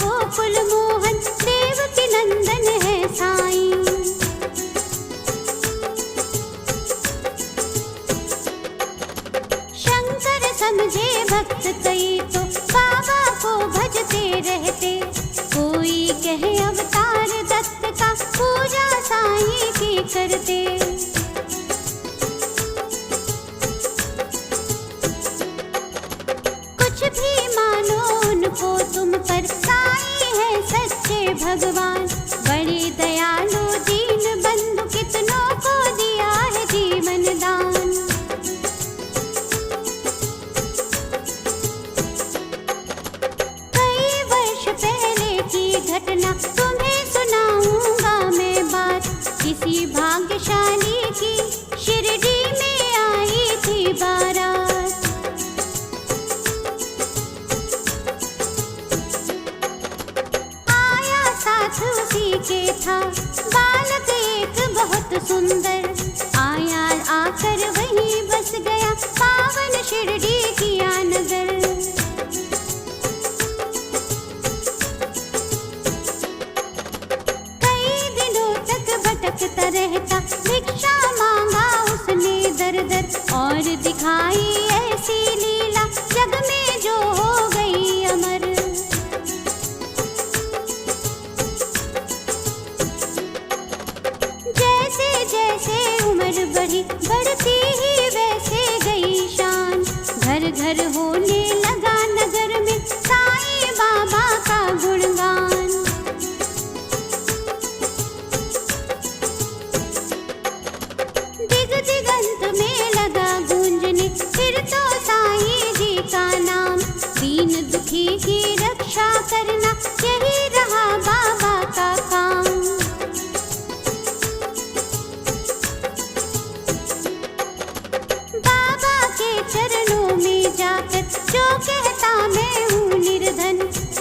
गोकुल मोहन, देवकी नंदन है साईं। शंकर समझे भक्त कई तो बाबा को भजते रहते। कोई कहे अवतार दत्त का, पूजा साईं की करते। कुछ भी मानो उनको तुम पर, साईं है सच्चे भगवान। बड़े दयालु दीन बंधु, कितनों को दिया है जीवन दान। कई वर्ष पहले की घटना तुम्हें सुनाऊंगा मैं बात। किसी भाग्यशाली की शिरडी में आई थी बारात। उसी के था बालक एक बहुत सुंदर। आया आकर वहीं बस गया, पावन शिरडी किया नगर। कई दिनों तक भटकता रहता, भिक्षा मांगा उसने दर दर। और दिखाई ऐसी लीला, जग में जो हो गई अमर। जैसे उम्र बढ़ी, बढ़ती ही वैसे गई शान। घर घर होने लगा नगर में, साईं बाबा का गुणगान। दिग दिगंत में लगा गूंजने, फिर तो साईं जी का नाम। दीन दुखी की रक्षा करना, यही रहा बाबा का काम। चरणों में जाकर जो कहता मैं हूँ निर्धन,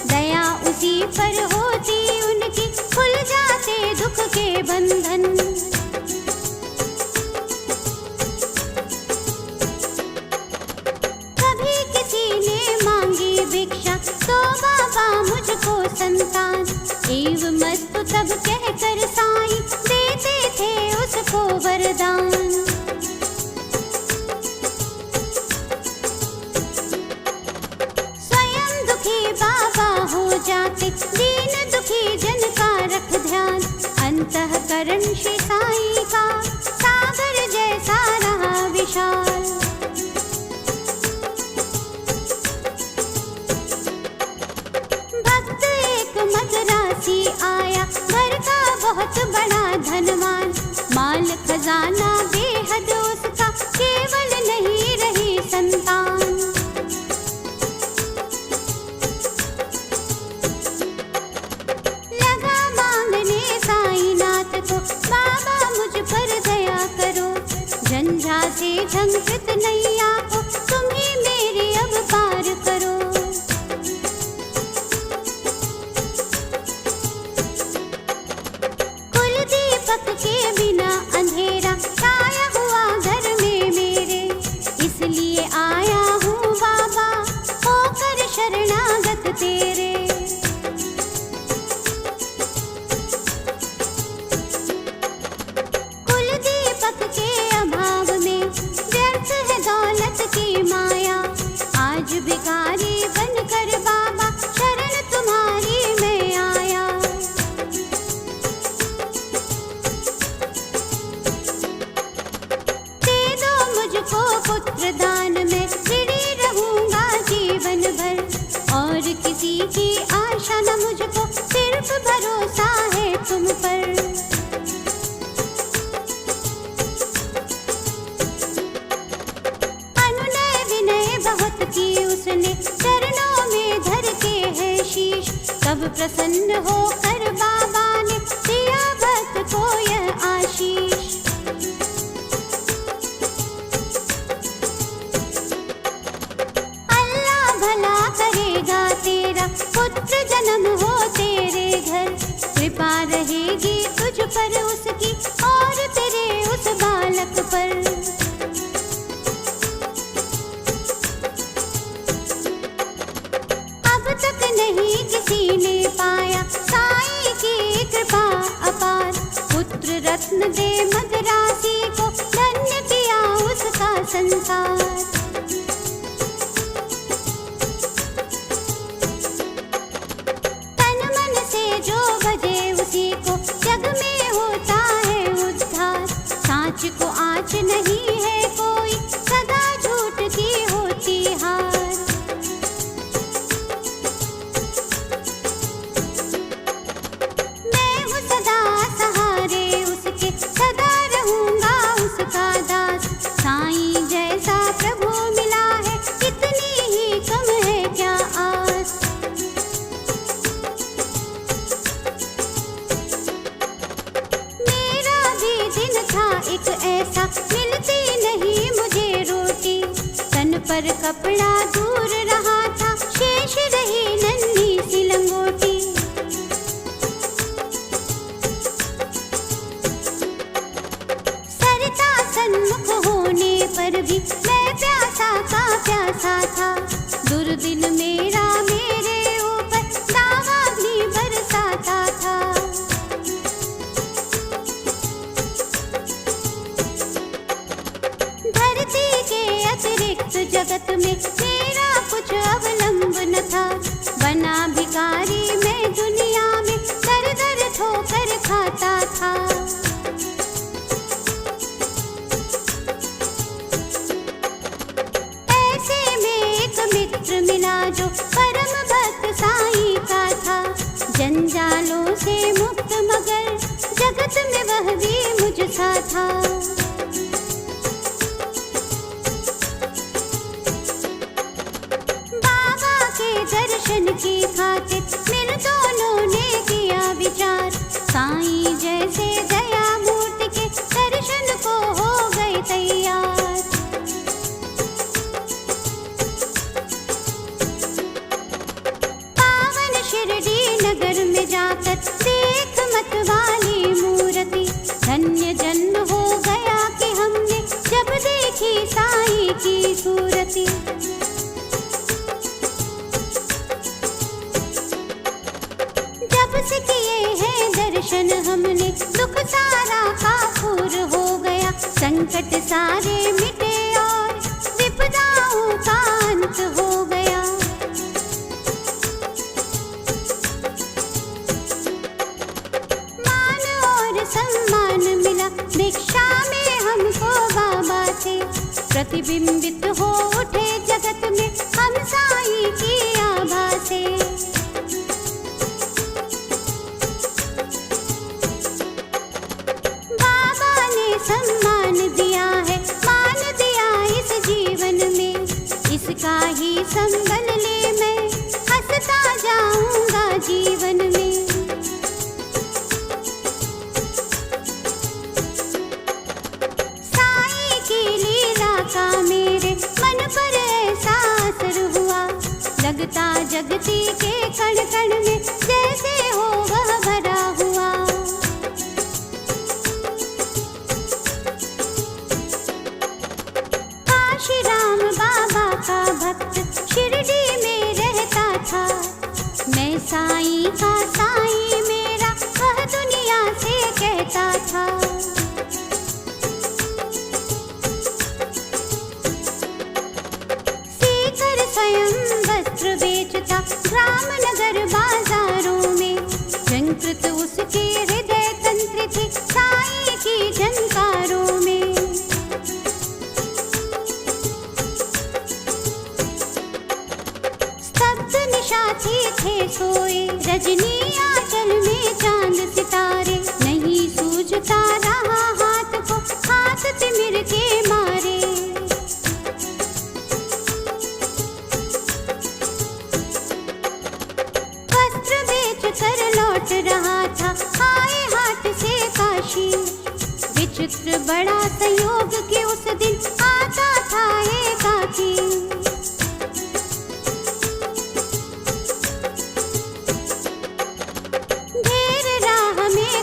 दया उसी पर होती उनकी, खुल जाते दुख के बंधन। कभी किसी ने मांगी भिक्षा, तो बाबा मुझको संतान। एवं मस्तु तब कहकर साईं देते थे उसको वरदान। बाबा हो जाते, दीन दुखी जन का रख ध्यान। अंतःकरण श्री साईं का, सागर जैसा रहा विशाल। भक्त एक मद्रासी आया, घर का बहुत बड़ा धनवान। माल खजाना बेहद उसका, केवल नहीं रही संतान। बाबा मुझ पर दया करो, झंझा से झंकृत नैया को, तुम ही मेरे अब पार करो। कुल दीपक के बिना अंधेरा, छाया हुआ घर में मेरे। इसलिए आया हूँ बाबा, होकर शरणागत तेरे। के अभाव में व्यर्थ है दौलत की माया। आज भिखारी बनकर बाबा, शरण तुम्हारी मैं आया। दे दो मुझको पुत्र दान में, ऋणी रहूंगा जीवन भर। और किसी की आशा न मुझको, सिर्फ भरोसा है तुम पर। बहुत की उसने, चरणों में धर के है शीश। तब प्रसन्न होकर बाबा ने दिया भक्त को यह आशीष। अल्लाह भला करेगा तेरा, पुत्र जन्म हो तेरे घर। कृपा रहेगी तुझ पर उसकी, और तेरे उस बालक पर। नहीं किसी ने पुत्र रत्न दे मदरासी को, धन्य किया उसका संसार। तन मन से जो भजे उसी को, जग में होता है उद्धार। सांच को आँच नहीं है कोई, सदा झूठ की होती हार। मैं हूँ सदा सहारे उसके, सदा रहूँगा उसका दास। साईं जैसा प्रभु मिला है, इतनी ही कम है क्या आस। मेरा भी दिन था एक ऐसा, मिलती नहीं मुझे रोटी। तन पर कपड़ा दूर रहा था, शेष रही नन्ही सी लंगोटी। सरता सन्मुख होने पर भी मैं प्यासा का प्यासा था। दुर्दिन मेरा मेरे ऊपर दावा भी बरसाता था। धरती के अतिरिक्त जगत में मेरा कुछ अवलंब न था। बना भिखारी मैं दुनिया में, दर दर ठोकर खाता था। ऐसे में एक मित्र मिला जो परम भक्त साईं का था। जंजालों से मुक्त मगर जगत में वह भी मुझ सा था। दर्शन की खातिर मिल दोनों ने किया विचार। साईं जैसे दया मूर्ति के दर्शन को हो गए तैयार। पावन शिरडी नगर में जाकर देख मत वाली मूर्ति। धन्य जन्म हो गया कि हमने जब देखी साईं की सूरती। जब से किए हैं दर्शन हमने, दुख सारा काफूर हो गया। संकट सारे मिटे और विपदाओं का अंत हो गया। मान और सम्मान मिला भिक्षा में हमको बाबा से। प्रतिबिंबित हो उठे जगत में हम साईं की आभा से। सम्मान दिया है, मान दिया इस जीवन में। इसका ही संबल ले मैं हंसता जाऊंगा जीवन में। साईं की लीला का मेरे मन पर ऐसा असर हुआ। लगता जगती के कण कण में जैसे हो वह भरा हुआ। श्री राम बाबा का भक्त शिरडी में रहता था। मैं साईं का साईं मेरा वह दुनिया से कहता था। सीकर स्वयं वस्त्र बेचता ग्राम नगर बाजारों में। झंकृत उसके हृदय तंत्र थे साईं की झंकारों में। साथी थे सोए रजनी आंचल में चांद सितारे। नहीं सूझता रहा हाथ को, हाथ तिमिर के मारे। वस्त्र बेच कर लौट रहा था आए हाट से काशी। विचित्र बड़ा संयोग कि उस दिन आता था एकाकी।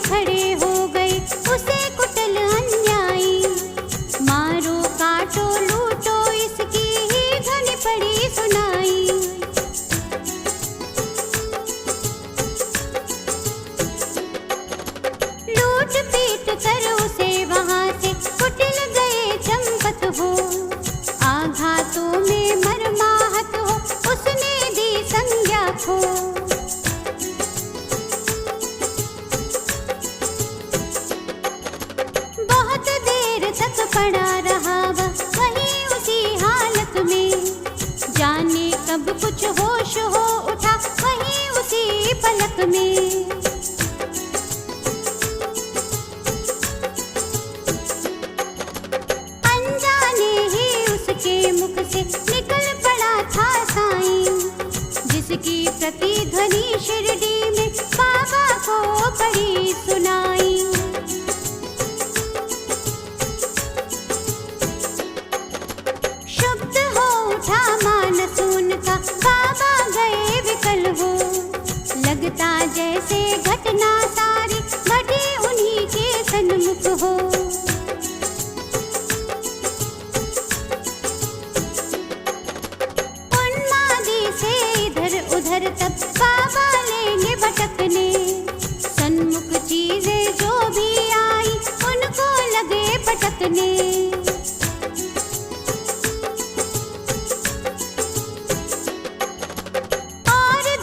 खड़े हो गए उसे कुटिल अन्यायी। मारो काटो लूटो इसकी ही धुन पड़ी सुनाई। लूट पीट कर उसे वहां से कुटिल गए चंपत हो। आघातों में मरमाहत हो उसने दी संज्ञा खो। बहुत देर तक पड़ा रहा वह वहीं उसी हालत में, जाने कब कुछ होश हो उठा वहीं उसी पलक में। अनजाने ही उसके मुख से निकल पड़ा था साईं, जिसकी प्रतिध्वनि शिरडी में बाबा को बड़ी सुनाई। शुद्ध हो उठा मानस उनका, बाबा गए विकल हो। लगता जैसे घटना सारी घटी उन्हीं के सन्मुख हो। उन्मादी से इधर उधर तब बाबा लेने भटकने, सन्मुख चीजें जो भी आई उनको लगे पटकने।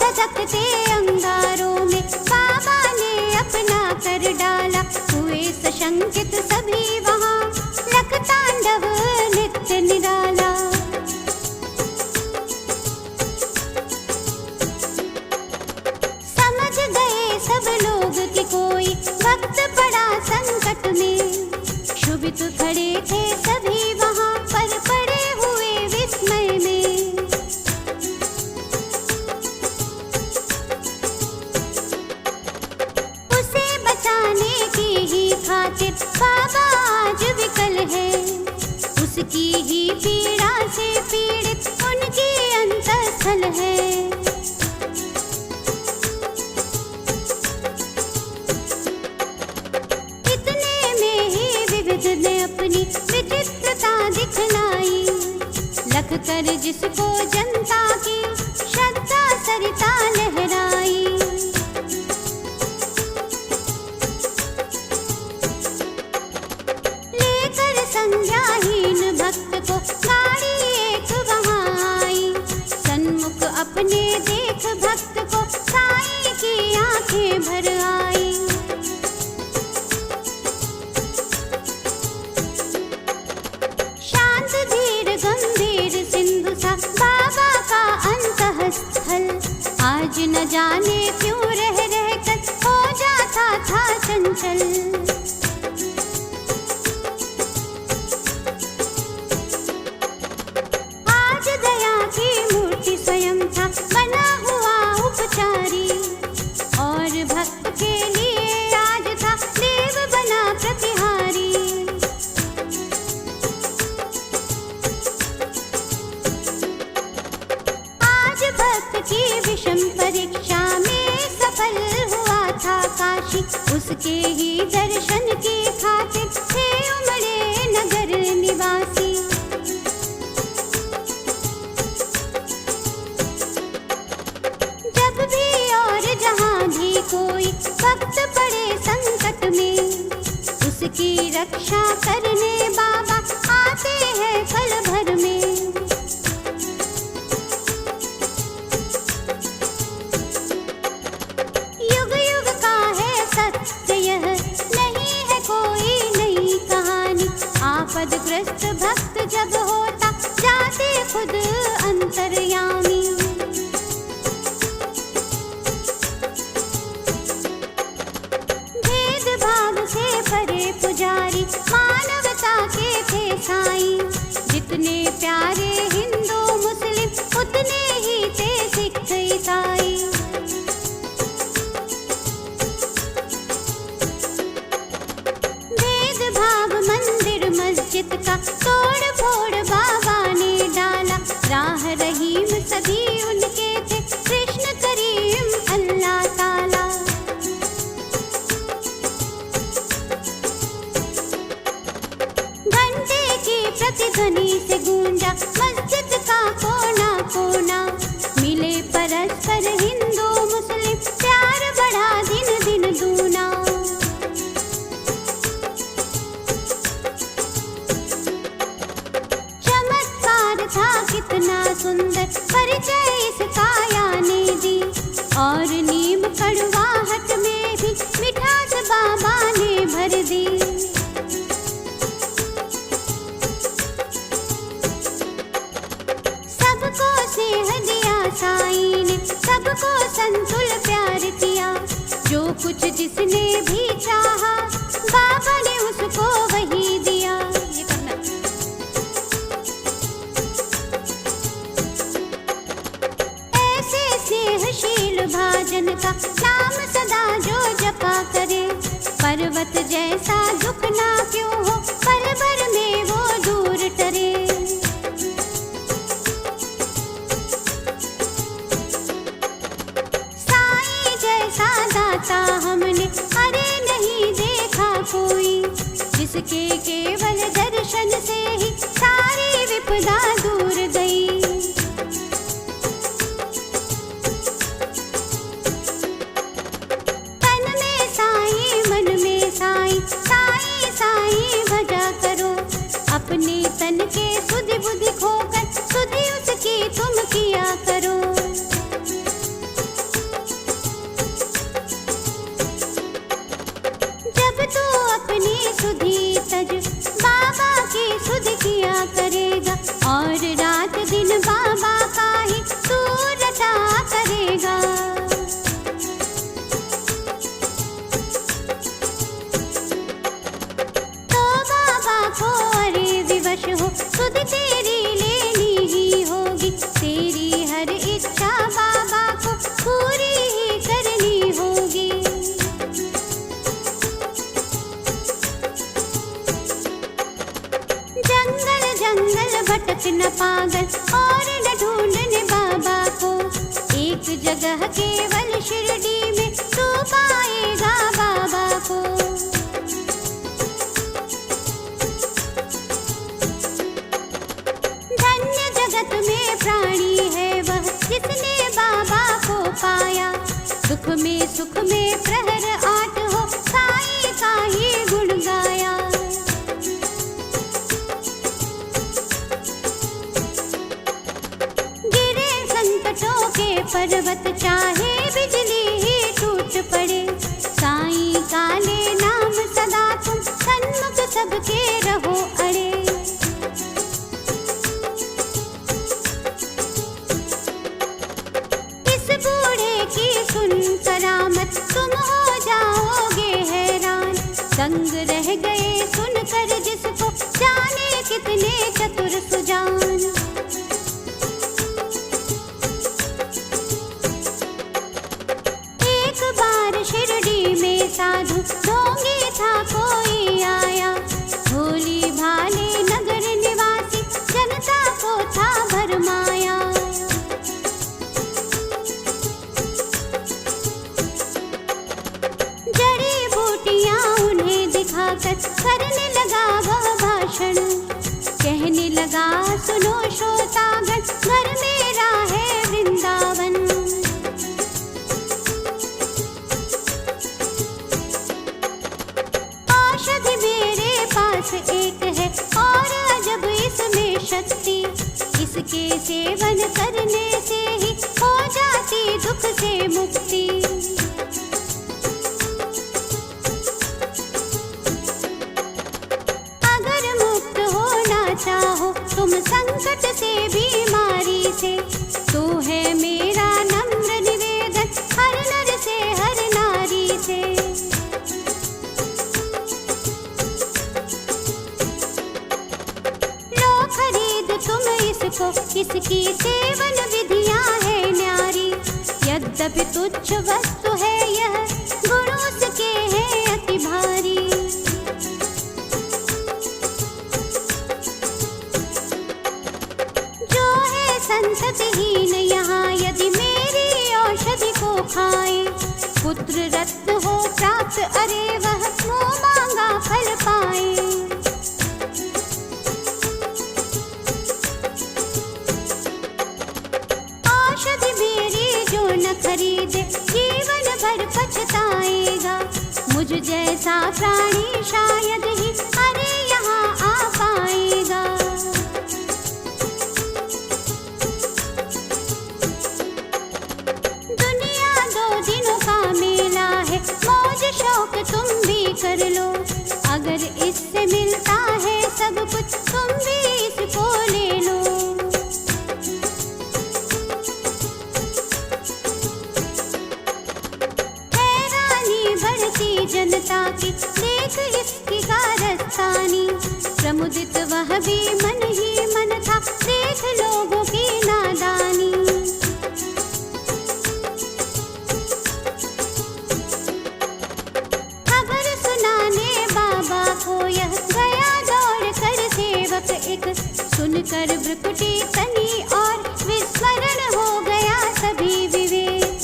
धधकते अंगारों में बाबा ने अपना कर डाला, हुए सशंकित सभी वहां लख तांडव नित्य निराला। समझ गए सब लोग कि कोई वक्त पड़ा संकट में, क्षुभित खड़े थे सभी वहां पर पड़े हुए विस्मय में। खातिर बाबा आज विकल है, उसकी ही पीड़ा से पीड़ित उनकी अंतःस्थल है। इतने में ही विविध ने अपनी विचित्रता दिखलाई, लख कर जिसको जनता की श्रद्धा सरिता लहराई। संज्ञाहीन भक्त को गाड़ी एक वहां आई, सन्मुख अपने देख भक्त को साईं की आंखें भर आई। शांत धीर गंभीर सिंधु सा बाबा का अंतःस्थल, आज न जाने क्यों रह रह कर हो जाता था चंचल। बना हुआ उपचारी, और भक्त के लिए आज था देव बना प्रतिहारी। आज भक्त की विषम परीक्षा में सफल हुआ था काशी, उसके ही दर्शन की खातिर थे उमड़े नगर निवासी। कोई भक्त पड़े संकट में, उसकी रक्षा करने बाबा आते हैं पल भर में। युग युग का है सत्य यह, नहीं है कोई नई कहानी। आपदग्रस्त भक्त जब होता जाते खुद अंतर्यामी। परे पुजारी मानवता के थे साईं, जितने प्यारे हिंदू मुस्लिम उतने ही थे सिख ईसाई। भेदभाव मंदिर मस्जिद का तोड़ फोड़ बाबा ने डाला, राह रहीम सभी उनके थे कृष्ण करीम अल्लाह ताला। प्रतिध्वनि से गूंजा मस्जिद का कोना कोना, मिले परस्पर हिंदू मुस्लिम प्यार बढ़ा दिन दिन दूना। कड़वाहट में भी मिठास बाबा ने भर दी। सबको स्नेह दिया साईं ने, सबको संतुल प्यार किया। जो कुछ जिसने भी चाहा बाबा ने उसको वही दिया। ये करना। ऐसे स्नेहशील भाजन का नाम सदा जो जपा करे, पर्वत जैसा दुख ना क्यों हो पल भर में वो दूर टरे। साईं जैसा दाता हमने अरे नहीं देखा कोई, जिसके केवल दर्शन से ही सारी विपदा दूर गई। तन में साईं मन में साईं, साईं साईं भजा करो। अपने तन के सुधि बुद्धि खोकर सुधि उसकी तुम किया करो। जब तू अपनी सुधि तज बाबा की सुधि किया करेगा, और रात दिन बाबा का ही तू रचा करेगा। तो बाबा को अरे विवश हो, सुधि तेरी लेनी ही होगी। तेरी हर इच्छा बाबा को पूरी ही करनी होगी। जंगल जंगल भटक न पागल और न ढूंढने बाबा को, एक जगह केवल शिरडी में तू पाएगा बाबा को। धन्य जगत में प्राणी है वह जिसने बाबा को पाया। दुख में सुख में प्रहर आठ हो साईं का ही गुण गाया। गिरे संकटों के पर्वत चाहे बिजली ही टूट पड़े, साईं का ले नाम सदा तुम सन्मुख सबके रहो अड़े। इस बूढ़े की सुन करामत तुम हो जाओगे हैरान। दंग रह गए सुनकर जिसको जाने कितने चतुर सुजान। एक बार शिरडी में साधु ढोंगी था कोई आया, भोली भाले नगर निवासी जनता को था भरमाया। जड़ी बूटियां उन्हें दिखाकर करने लगा वह भाषण, कहने लगा सुनो श्रोतागण घर मेरा है वृंदावन। औषधि मेरे पास एक है और अजब इसमें शक्ति, इसके सेवन करने से ही हो जाती दुख से मुक्ति। अगर मुक्त होना चाहो तुम संकट से बीमारी से, तो है मेरा नम्र निवेदन हर नर से हर नारी से। लो खरीद तुम इसको, इसकी सेवन विधियां है न्यारी। यद्यपि तुच्छ वस्तु है यह, गुण उसके है अति भारी। जो है संततिहीन यहाँ यदि मेरी औषधि को खाए, पुत्र रत्न हो प्राप्त अरे वह मुँह मांगा फल पाए। औषधि मेरी जो न खरीदे जीवन भर पछताएगा। मुझ जैसा प्राणी शायद ही अरे यहाँ आ पाएगा। दुनिया दो दिनों का मिलता है सब कुछ, तुम भी इसको ले लो। हैरानी बढ़ती जनता की, देख इसकी कारस्तानी। प्रमुदित वह भी मन ही मन था, देख लोगों की नादानी। यह गया दौड़ कर सेवक एक, सुनकर भ्रुकुटी तनी और विस्मरण हो गया सभी विवेक।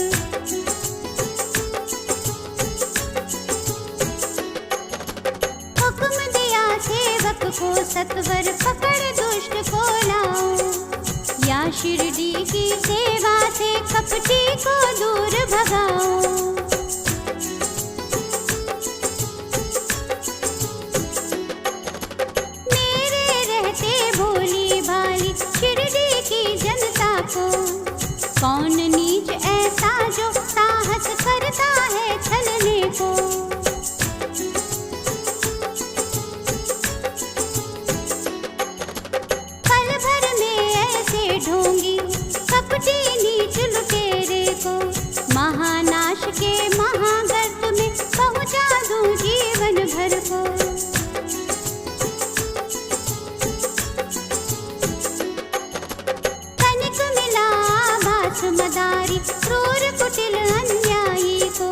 हुक्म दिया सेवक को सत्वर, पकड़ दुष्ट को लाओ। या शिरडी की सेवा से कपटी को दूर भगाओ। शिरडी की जनता को कौन नीच ऐसा जो साहस करता है छलने को। पल भर में ऐसे ढोंगी कपटी नीच लुटेरे को। महानाश के महागर्त में पहुंचा दूं जीवन भर को। मदारी क्रूर कुटिल अन्यायी को,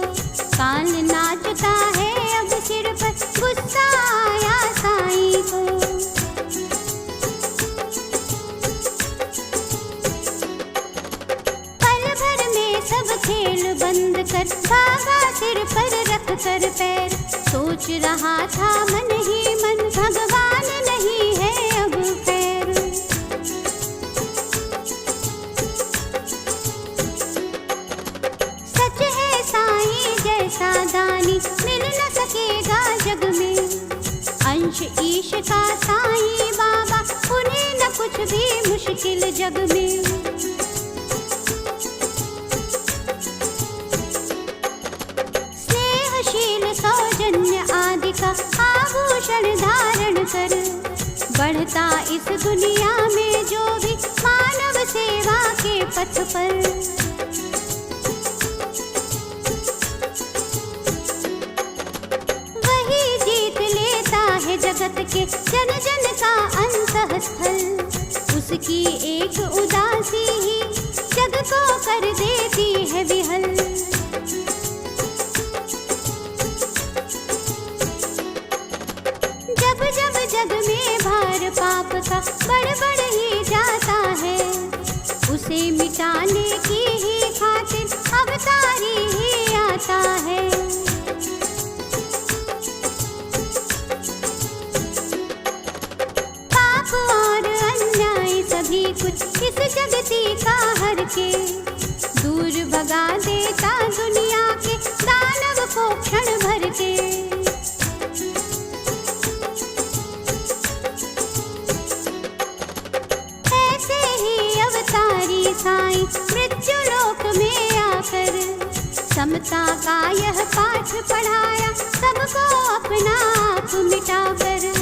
काल नाचता है अब सिर पर, गुस्सा आया साईं को। पल भर में सब खेल बंद कर, बाबा सिर पर रख कर पैर, सोच रहा था मन ही मन, भगवान नहीं है अब खैर। जैसा दानी मिल न सकेगा जग में, अंश ईश का साईं बाबा, उन्हें न कुछ भी मुश्किल जग में। स्नेहशील सौजन्य आदि का आभूषण धारण कर, बढ़ता इस दुनिया में जो भी मानव सेवा के पथ पर। जगत के जन जन का अंतःस्थल, उसकी एक उदासी ही जग को कर देती है विहल। जब जब जग में भार पाप का बढ़ ही जाता है, उसे मिटाने की ही खातिर अवतारी ही आता है। और अन्याय सभी कुछ इस जगती का हर के, दूर भगा देता दुनिया के दानव को क्षण भर के। ऐसे ही अवतारी साईं मृत्यु लोक में आकर, समता का यह पाठ पढ़ाया सबको अपना आप मिटाकर।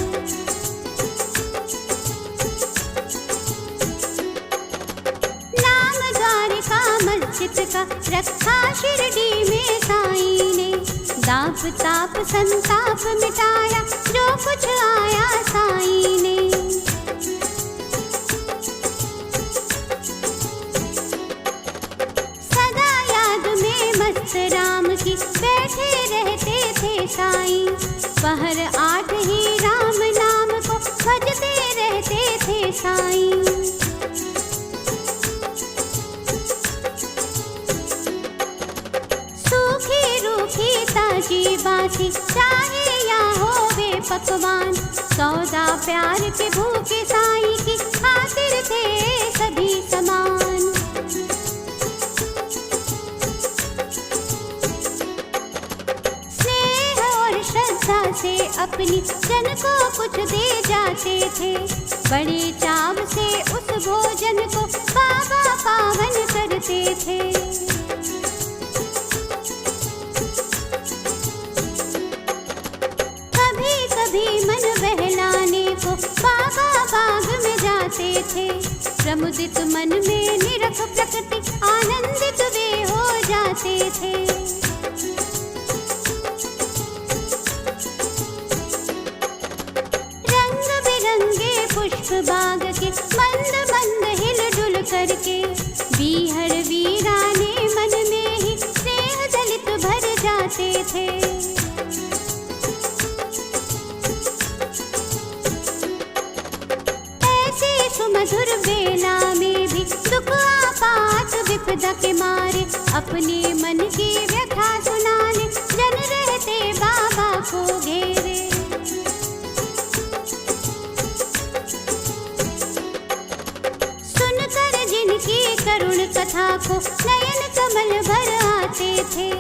मस्जिद का रखा शिरडी में साईं ने, दाप ताप संताप मिटाया जो कुछ आया साईं ने। सदा याद में मस्त राम की बैठे रहते थे साईं, पहर 8 ही राम नाम को भजते रहते थे साईं। ताजी बासी चाहे या होवे पकवान, सौदा प्यार के भूखे साईं की खातिर थे सभी समान। स्नेह और श्रद्धा से अपनी जन को कुछ दे जाते थे, बड़े चाव से उस भोजन को बाबा पावन करते थे। कभी मन बहला थे। प्रमुदित मन में निरख प्रकृति आनंदित वे हो जाते थे। रंग बिरंगे पुष्प बाग के मंद मंद हिल डुल करके बीहर वीराने मन में ही स्नेह दलित भर जाते थे। सुमधुर बेला में भी दुख आपात विपदा के मारे अपने मन की व्यथा सुनाने जन रहते बाबा को घेरे। सुनकर जिनकी करुण कथा को नयन कमल भर आते थे।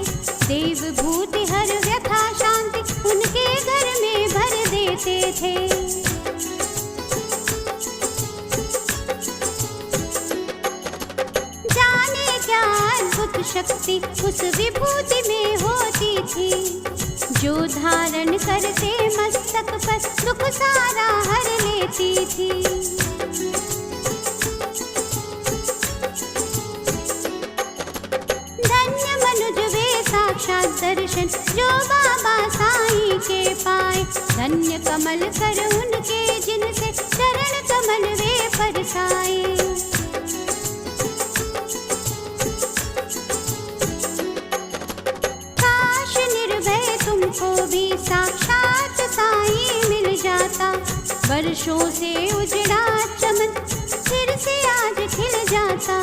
देव भूति हर व्यथा शांति उनके घर में भर देते थे। शक्ति उस विभूति में होती थी, जो धारण करते मस्तक पर दुख सारा हर लेती थी। धन्य मनुज वे साक्षात दर्शन जो बाबा साईं के पाए। धन्य कमल कर उनके जिनसे चरण कमल वे परसाए। को भी साक्षात साईं मिल जाता। वर्षों से उजड़ा चमन फिर से आज खिल जाता।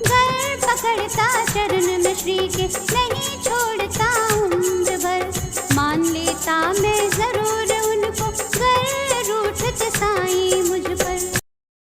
घर पकड़ता चरण में श्री के नहीं